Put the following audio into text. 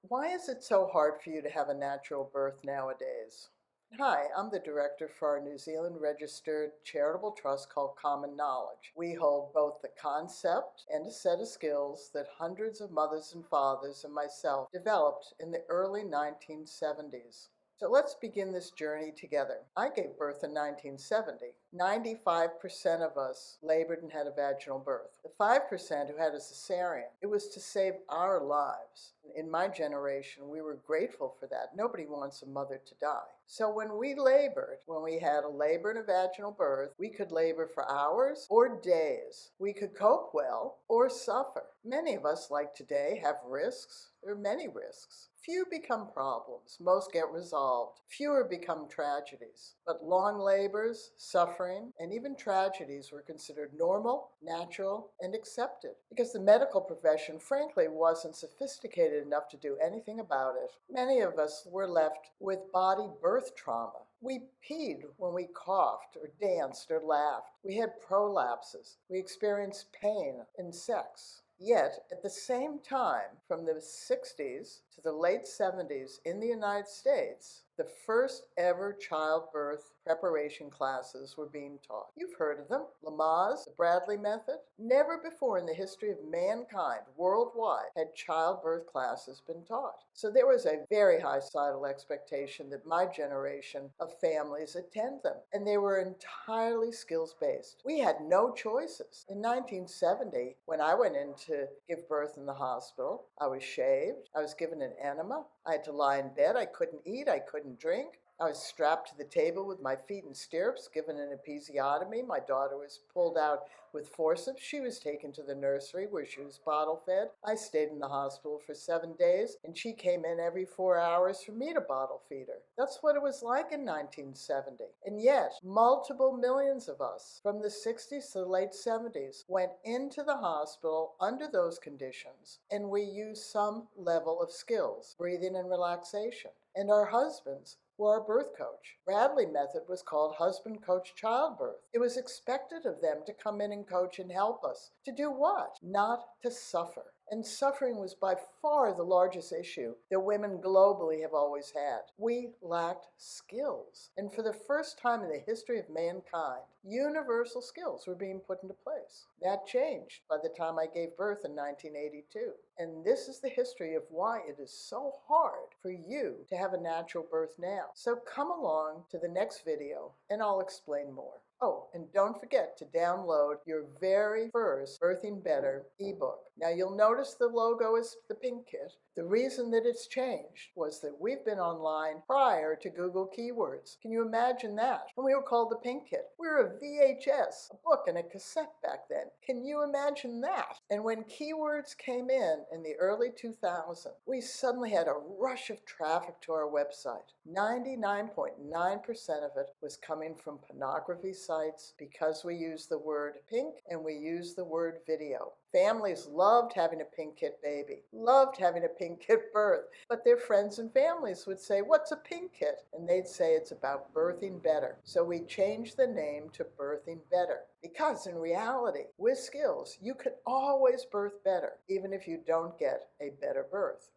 Why is it so hard for you to have a natural birth nowadays? Hi, I'm the director for our New Zealand registered charitable trust called Common Knowledge. We hold both the concept and a set of skills that hundreds of mothers and fathers and myself developed in the early 1970s. So let's begin this journey together. I gave birth in 1970. 95% of us labored and had a vaginal birth. The 5% who had a cesarean, it was to save our lives. In my generation, we were grateful for that. Nobody wants a mother to die. So when we labored, when we had a labor and a vaginal birth, we could labor for hours or days. We could cope well or suffer. Many of us, like today, have risks. There are many risks. Few become problems. Most get resolved. Fewer become tragedies. But long labors, suffering, and even tragedies were considered normal, natural, and accepted because the medical profession, frankly, wasn't sophisticated enough to do anything about it. Many of us were left with body birth trauma. We peed when we coughed or danced or laughed. We had prolapses. We experienced pain in sex. Yet, at the same time, from the 60s to the late 70s in the United States, the first ever childbirth preparation classes were being taught. You've heard of them. Lamaze, the Bradley method. Never before in the history of mankind worldwide had childbirth classes been taught. So there was a very high societal expectation that my generation of families attend them. And they were entirely skills-based. We had no choices. In 1970, when I went in to give birth in the hospital, I was shaved. I was given an enema. I had to lie in bed. I couldn't eat. I couldn't drink. I was strapped to the table with my feet in stirrups, given an episiotomy. My daughter was pulled out with forceps. She was taken to the nursery where she was bottle fed. I stayed in the hospital for 7 days, and she came in every 4 hours for me to bottle feed her. That's what it was like in 1970. And yet, multiple millions of us from the 60s to the late 70s went into the hospital under those conditions, and we used some level of skills, breathing and relaxation. And our husbands were our birth coach. Bradley method was called husband coach childbirth. It was expected of them to come in and coach and help us. To do what? Not to suffer. And suffering was by far the largest issue that women globally have always had. We lacked skills. And for the first time in the history of mankind, universal skills were being put into place. That changed by the time I gave birth in 1982. And this is the history of why it is so hard for you to have a natural birth now. So come along to the next video and I'll explain more. Oh, and don't forget to download your very first Birthing Better ebook. Now you'll notice the logo is the pink kit. The reason that it's changed was that we've been online prior to Google keywords. Can you imagine that? And we were called the pink kit. We were a VHS, a book, and a cassette back then. Can you imagine that? And when keywords came in the early 2000s, we suddenly had a rush of traffic to our website. 99.9% of it was coming from pornography sites because we used the word pink and we used the word video. Families loved having a pink kit baby, loved having a pink kit birth, but their friends and families would say, "What's a pink kit?" And they'd say it's about birthing better. So we changed the name to Birthing Better. Because in reality, with skills, you can always birth better, even if you don't get a better birth.